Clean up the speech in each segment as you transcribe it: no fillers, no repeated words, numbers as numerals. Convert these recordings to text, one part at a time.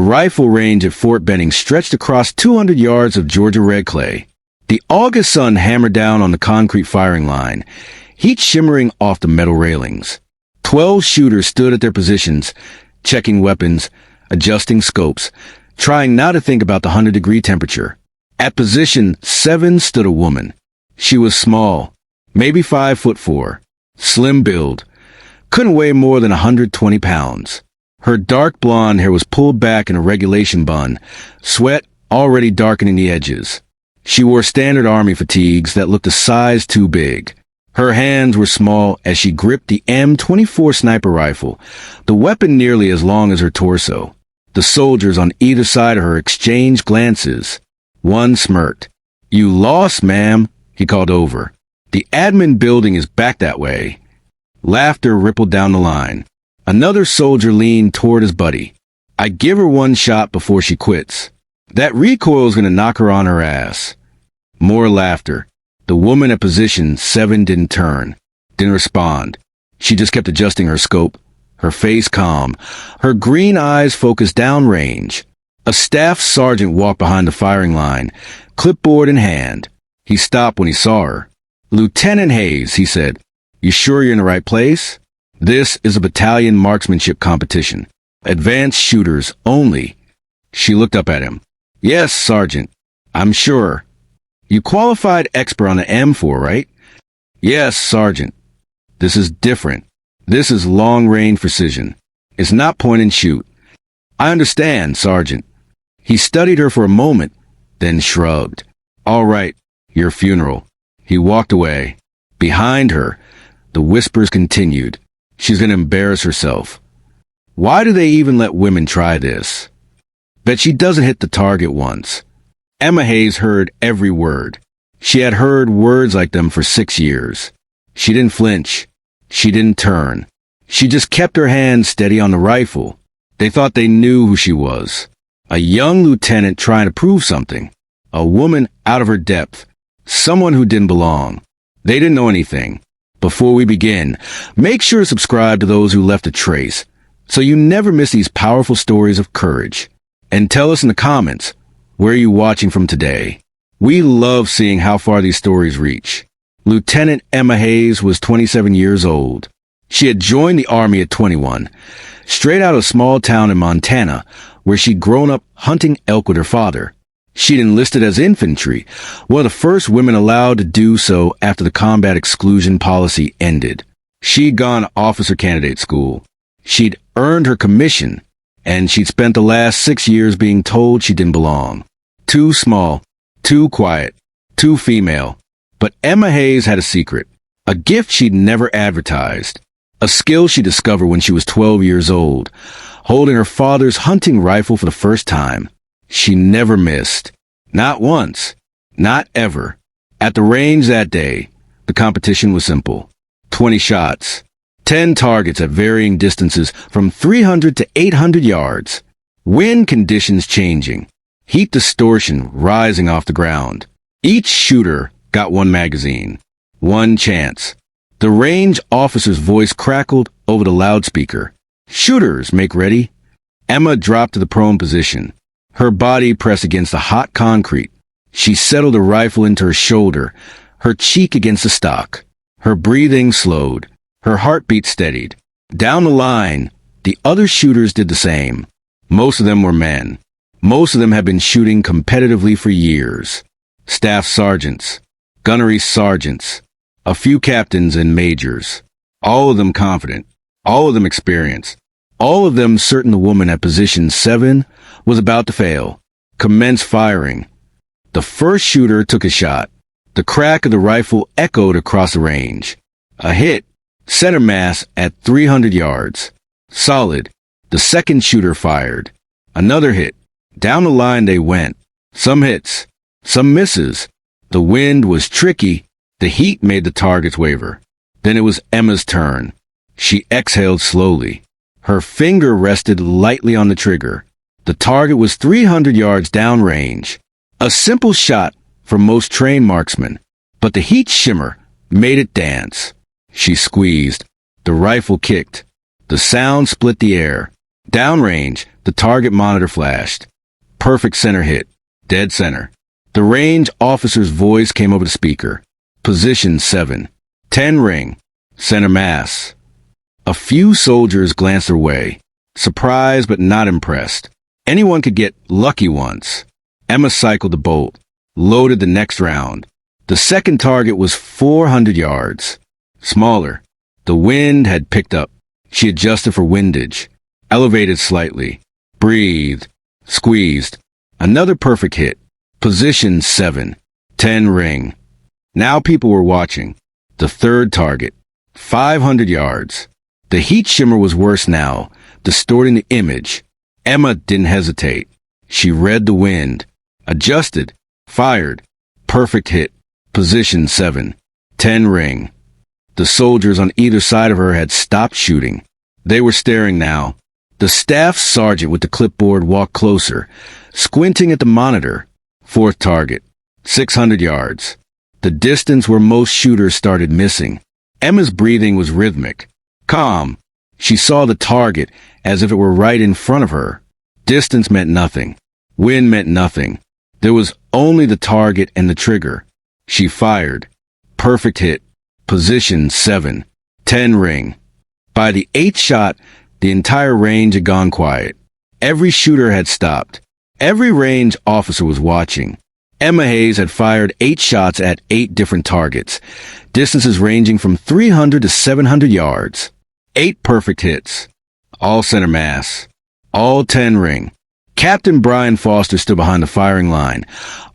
rifle range at Fort Benning stretched across 200 yards of Georgia red clay. The August sun hammered down on the concrete firing line, heat shimmering off the metal railings. 12 shooters stood at their positions, checking weapons, adjusting scopes, trying not to think about the 100-degree temperature. At position 7 stood a woman. She was small, maybe 5'4", slim build, couldn't weigh more than 120 pounds. Her dark blonde hair was pulled back in a regulation bun, sweat already darkening the edges. She wore standard army fatigues that looked a size too big. Her hands were small as she gripped the M24 sniper rifle, the weapon nearly as long as her torso. The soldiers on either side of her exchanged glances. One smirked. "You lost, ma'am," he called over. "The admin building is back that way." Laughter rippled down the line. Another soldier leaned toward his buddy. "I give her one shot before she quits. That recoil's gonna knock her on her ass." More laughter. The woman at position 7 didn't turn, didn't respond. She just kept adjusting her scope, her face calm, her green eyes focused downrange. A staff sergeant walked behind the firing line, clipboard in hand. He stopped when he saw her. "Lieutenant Hayes," he said, "you sure you're in the right place? This is a battalion marksmanship competition. Advanced shooters only." She looked up at him. "Yes, Sergeant, I'm sure. You qualified expert on the M4, right?" "Yes, Sergeant. This is different. This is long-range precision. It's not point and shoot." "I understand, Sergeant." He studied her for a moment, then shrugged. "All right, your funeral." He walked away. Behind her, the whispers continued. She's going to embarrass herself. Why do they even let women try this? Bet she doesn't hit the target once. Emma Hayes heard every word. She had heard words like them for 6 years. She didn't flinch. She didn't turn. She just kept her hand steady on the rifle. They thought they knew who she was. A young lieutenant trying to prove something. A woman out of her depth. Someone who didn't belong. They didn't know anything. Before we begin, make sure to subscribe to Those Who Left a Trace, so you never miss these powerful stories of courage. And tell us in the comments, where are you watching from today? We love seeing how far these stories reach. Lieutenant Emma Hayes was 27 years old. She had joined the Army at 21, straight out of a small town in Montana, where she'd grown up hunting elk with her father. She'd enlisted as infantry, one of the first women allowed to do so after the combat exclusion policy ended. She'd gone to officer candidate school. She'd earned her commission, and she'd spent the last 6 years being told she didn't belong. Too small, too quiet, too female. But Emma Hayes had a secret, a gift she'd never advertised, a skill she discovered when she was 12 years old, holding her father's hunting rifle for the first time. She never missed. Not once. Not ever. At the range that day, the competition was simple. 20 shots. 10 targets at varying distances from 300 to 800 yards. Wind conditions changing. Heat distortion rising off the ground. Each shooter got one magazine. One chance. The range officer's voice crackled over the loudspeaker. "Shooters, make ready." Emma dropped to the prone position. Her body pressed against the hot concrete. She settled the rifle into her shoulder, her cheek against the stock. Her breathing slowed. Her heartbeat steadied. Down the line, the other shooters did the same. Most of them were men. Most of them had been shooting competitively for years. Staff sergeants, gunnery sergeants, a few captains and majors. All of them confident. All of them experienced. All of them certain the woman at position 7 was about to fail. Commence firing. The first shooter took a shot. The crack of the rifle echoed across the range. A hit, center mass at 300 yards. Solid. The second shooter fired. Another hit. Down the line they went. Some hits, some misses. The wind was tricky. The heat made the targets waver. Then it was Emma's turn. She exhaled slowly. Her finger rested lightly on the trigger. The target was 300 yards downrange. A simple shot for most trained marksmen, but the heat shimmer made it dance. She squeezed. The rifle kicked. The sound split the air. Downrange, the target monitor flashed. Perfect center hit. Dead center. The range officer's voice came over the speaker. Position 7. 10 ring. Center mass. A few soldiers glanced their way, surprised but not impressed. Anyone could get lucky once. Emma cycled the bolt, loaded the next round. The second target was 400 yards. Smaller. The wind had picked up. She adjusted for windage, elevated slightly, breathed, squeezed. Another perfect hit. Position 7. 10 ring. Now people were watching. The third target. 500 yards. The heat shimmer was worse now, distorting the image. Emma didn't hesitate. She read the wind, adjusted, fired. Perfect hit. Position 7. 10 ring. The soldiers on either side of her had stopped shooting. They were staring now. The staff sergeant with the clipboard walked closer, squinting at the monitor. Fourth target. 600 yards. The distance where most shooters started missing. Emma's breathing was rhythmic, calm. She saw the target as if it were right in front of her. Distance meant nothing. Wind meant nothing. There was only the target and the trigger. She fired. Perfect hit. Position 7. 10 ring. By the 8th shot, the entire range had gone quiet. Every shooter had stopped. Every range officer was watching. Emma Hayes had fired 8 shots at 8 different targets, distances ranging from 300 to 700 yards. 8 perfect hits. All center mass. All 10 ring. Captain Brian Foster stood behind the firing line,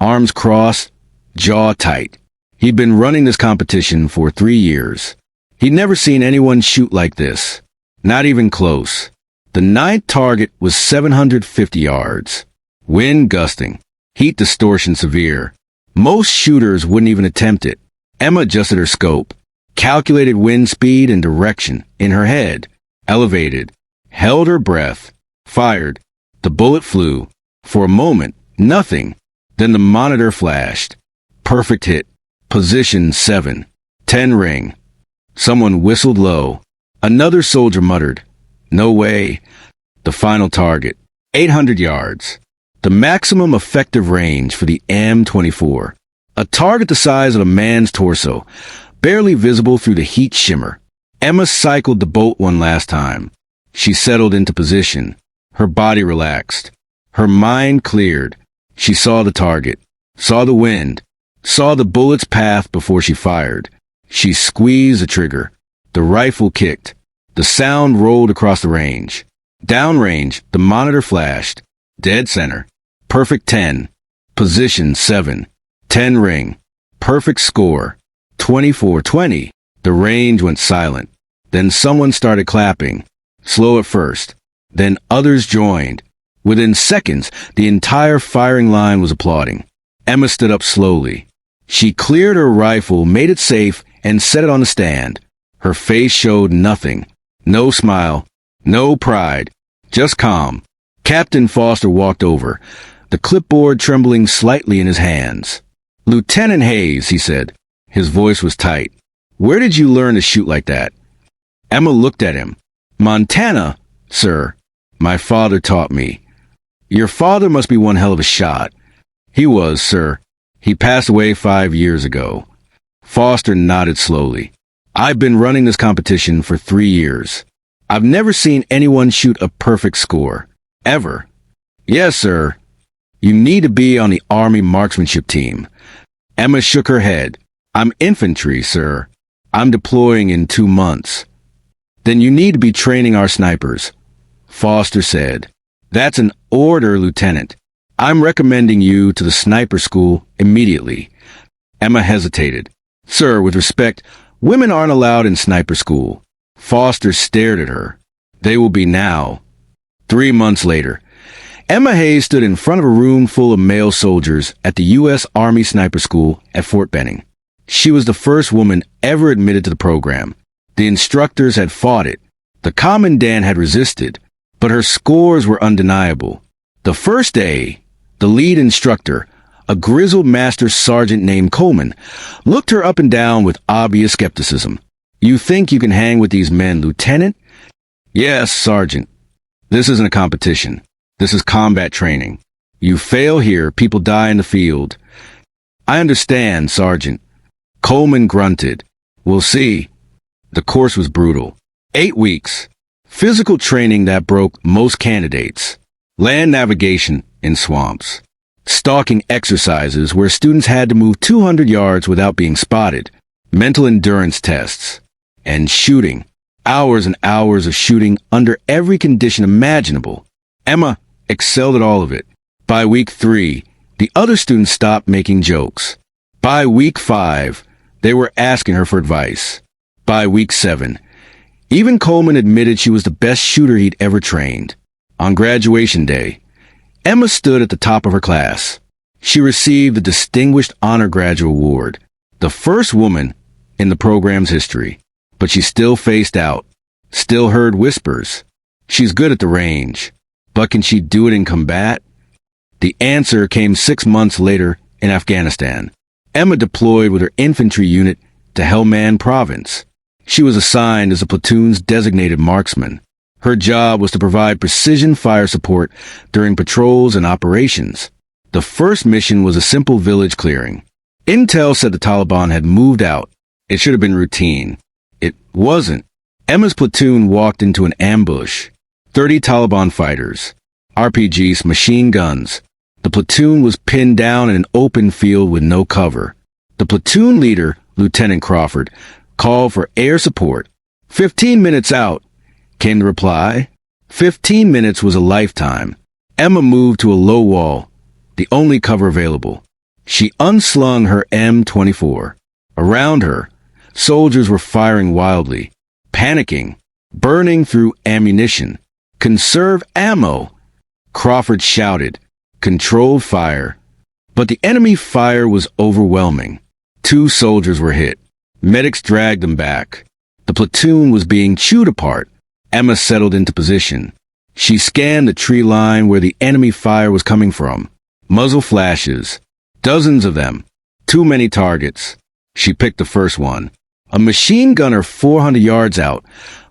arms crossed, jaw tight. He'd been running this competition for 3 years. He'd never seen anyone shoot like this. Not even close. The 9th target was 750 yards. Wind gusting. Heat distortion severe. Most shooters wouldn't even attempt it. Emma adjusted her scope, calculated wind speed and direction in her head, elevated, held her breath, fired. The bullet flew. For a moment, nothing. Then the monitor flashed. Perfect hit. Position 7. 10 ring. Someone whistled low. Another soldier muttered, "No way." The final target. 800 yards. The maximum effective range for the M24. A target the size of a man's torso, barely visible through the heat shimmer. Emma cycled the bolt one last time. She settled into position. Her body relaxed. Her mind cleared. She saw the target, saw the wind, saw the bullet's path before she fired. She squeezed the trigger. The rifle kicked. The sound rolled across the range. Downrange, the monitor flashed. Dead center. Perfect 10. Position 7. 10 ring. Perfect score. 24-20. The range went silent. Then someone started clapping. Slow at first. Then others joined. Within seconds, the entire firing line was applauding. Emma stood up slowly. She cleared her rifle, made it safe, and set it on the stand. Her face showed nothing. No smile. No pride. Just calm. Captain Foster walked over, the clipboard trembling slightly in his hands. "Lieutenant Hayes," he said. His voice was tight. "Where did you learn to shoot like that?" Emma looked at him. "Montana, sir. My father taught me." "Your father must be one hell of a shot." "He was, sir. He passed away 5 years ago." Foster nodded slowly. "I've been running this competition for 3 years. I've never seen anyone shoot a perfect score. Ever." "Yes, sir. You need to be on the Army marksmanship team." Emma shook her head. "I'm infantry, sir. I'm deploying in 2 months." "Then you need to be training our snipers." Foster said. "That's an order, Lieutenant. I'm recommending you to the sniper school immediately." Emma hesitated. "Sir, with respect, women aren't allowed in sniper school." Foster stared at her. "They will be now." 3 months later, Emma Hayes stood in front of a room full of male soldiers at the U.S. Army Sniper School at Fort Benning. She was the first woman ever admitted to the program. The instructors had fought it. The commandant had resisted, but her scores were undeniable. The first day, the lead instructor, a grizzled master sergeant named Coleman, looked her up and down with obvious skepticism. "You think you can hang with these men, Lieutenant?" "Yes, Sergeant." This isn't a competition. This is combat training. You fail here, people die in the field. I understand, Sergeant. Coleman grunted. We'll see. The course was brutal. 8 weeks. Physical training that broke most candidates. Land navigation in swamps. Stalking exercises where students had to move 200 yards without being spotted. Mental endurance tests. And shooting. Hours and hours of shooting under every condition imaginable. Emma excelled at all of it. By week 3, the other students stopped making jokes. By week 5, they were asking her for advice. By week 7, even Coleman admitted she was the best shooter he'd ever trained. On graduation day, Emma stood at the top of her class. She received the Distinguished Honor Graduate Award, the first woman in the program's history. But she still faced out, still heard whispers. She's good at the range, but can she do it in combat? The answer came 6 months later in Afghanistan. Emma deployed with her infantry unit to Helmand Province. She was assigned as a platoon's designated marksman. Her job was to provide precision fire support during patrols and operations. The first mission was a simple village clearing. Intel said the Taliban had moved out. It should have been routine. It wasn't. Emma's platoon walked into an ambush. 30 Taliban fighters, RPGs, machine guns. The platoon was pinned down in an open field with no cover. The platoon leader, Lieutenant Crawford, called for air support. 15 minutes out, came the reply. 15 minutes was a lifetime. Emma moved to a low wall, the only cover available. She unslung her M24. Around her, soldiers were firing wildly, panicking, burning through ammunition. Conserve ammo, Crawford shouted. Controlled fire. But the enemy fire was overwhelming. 2 soldiers were hit. Medics dragged them back. The platoon was being chewed apart. Emma settled into position. She scanned the tree line where the enemy fire was coming from. Muzzle flashes. Dozens of them. Too many targets. She picked the first one. A machine gunner 400 yards out,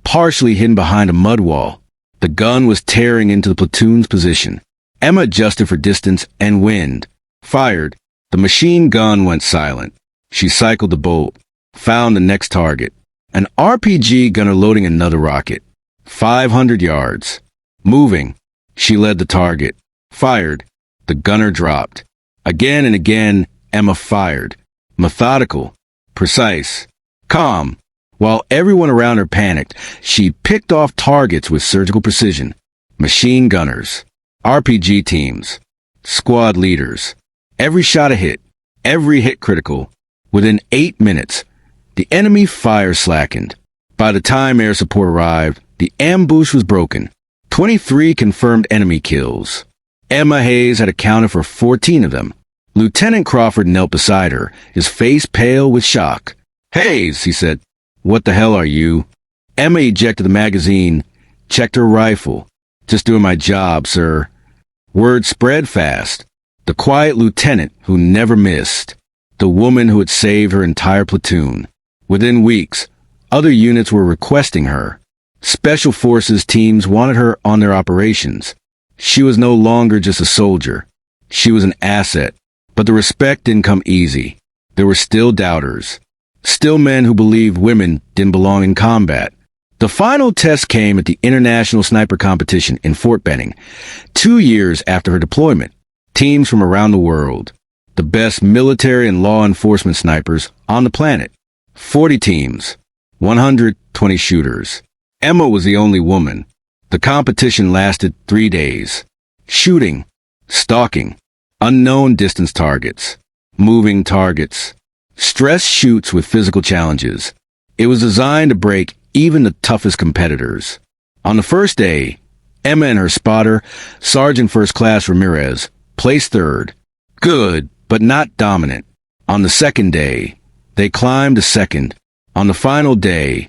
partially hidden behind a mud wall. The gun was tearing into the platoon's position. Emma adjusted for distance and wind. Fired. The machine gun went silent. She cycled the bolt. Found the next target. An RPG gunner loading another rocket. 500 yards. Moving. She led the target. Fired. The gunner dropped. Again and again, Emma fired. Methodical. Precise. Calm. While everyone around her panicked, she picked off targets with surgical precision. Machine gunners. RPG teams. Squad leaders. Every shot a hit. Every hit critical. Within 8 minutes, the enemy fire slackened. By the time air support arrived, the ambush was broken. 23 confirmed enemy kills. Emma Hayes had accounted for 14 of them. Lieutenant Crawford knelt beside her, his face pale with shock. "Hayes," he said, "what the hell are you?" Emma ejected the magazine, checked her rifle. "Just doing my job, sir." Word spread fast. The quiet lieutenant who never missed. The woman who had saved her entire platoon. Within weeks, other units were requesting her. Special forces teams wanted her on their operations. She was no longer just a soldier. She was an asset. But the respect didn't come easy. There were still doubters. Still men who believed women didn't belong in combat. The final test came at the International Sniper Competition in Fort Benning, 2 years after her deployment. Teams from around the world. The best military and law enforcement snipers on the planet. 40 teams. 120 shooters. Emma was the only woman. The competition lasted 3 days. Shooting. Stalking. Unknown distance targets. Moving targets. Stress shoots with physical challenges. It was designed to break even the toughest competitors. On the first day, Emma and her spotter, Sergeant First Class Ramirez, placed third. Good, but not dominant. On the second day, they climbed to second. On the final day,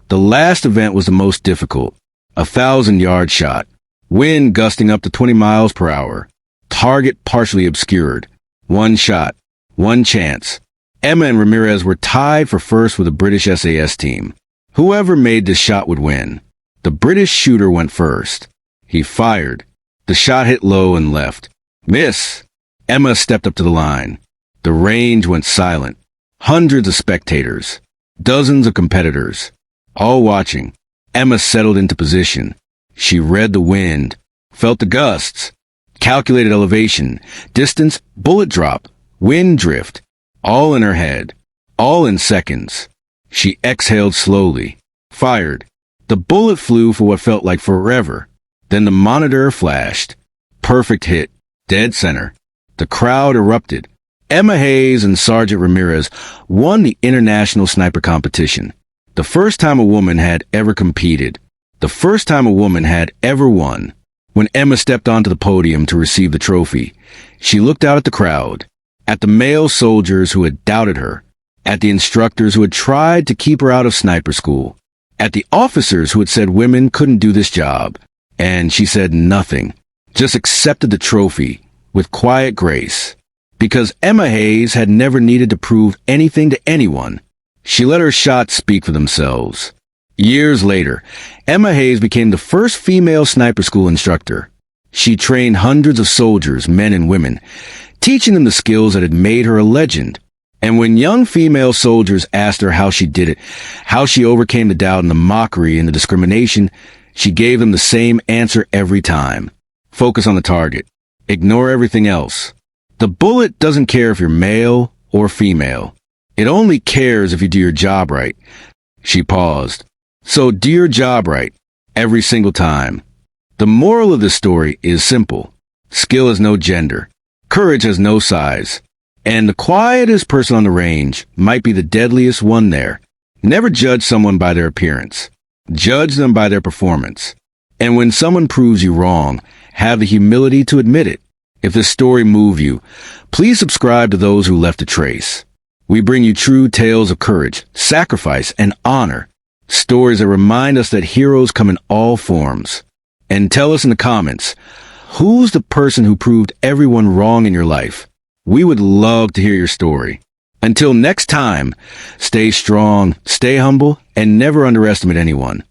the last event was the most difficult. A 1,000-yard shot. Wind gusting up to 20 miles per hour. Target partially obscured. One shot. One chance. Emma and Ramirez were tied for first with the British SAS team. Whoever made this shot would win. The British shooter went first. He fired. The shot hit low and left. Miss! Emma stepped up to the line. The range went silent. Hundreds of spectators. Dozens of competitors. All watching. Emma settled into position. She read the wind. Felt the gusts. Calculated elevation. Distance. Bullet drop. Wind drift. All in her head. All in seconds. She exhaled slowly. Fired. The bullet flew for what felt like forever. Then the monitor flashed. Perfect hit. Dead center. The crowd erupted. Emma Hayes and Sergeant Ramirez won the international sniper competition. The first time a woman had ever competed. The first time a woman had ever won. When Emma stepped onto the podium to receive the trophy, she looked out at the crowd, at the male soldiers who had doubted her, at the instructors who had tried to keep her out of sniper school, at the officers who had said women couldn't do this job. And she said nothing, just accepted the trophy with quiet grace. Because Emma Hayes had never needed to prove anything to anyone. She let her shots speak for themselves. Years later, Emma Hayes became the first female sniper school instructor. She trained hundreds of soldiers, men and women, teaching them the skills that had made her a legend. And when young female soldiers asked her how she did it, how she overcame the doubt and the mockery and the discrimination, she gave them the same answer every time. Focus on the target. Ignore everything else. The bullet doesn't care if you're male or female. It only cares if you do your job right. She paused. So do your job right, every single time. The moral of this story is simple. Skill has no gender. Courage has no size. And the quietest person on the range might be the deadliest one there. Never judge someone by their appearance. Judge them by their performance. And when someone proves you wrong, have the humility to admit it. If this story moved you, please subscribe to Those Who Left a Trace. We bring you true tales of courage, sacrifice, and honor. Stories that remind us that heroes come in all forms. And tell us in the comments, who's the person who proved everyone wrong in your life? We would love to hear your story. Until next time, stay strong, stay humble, and never underestimate anyone.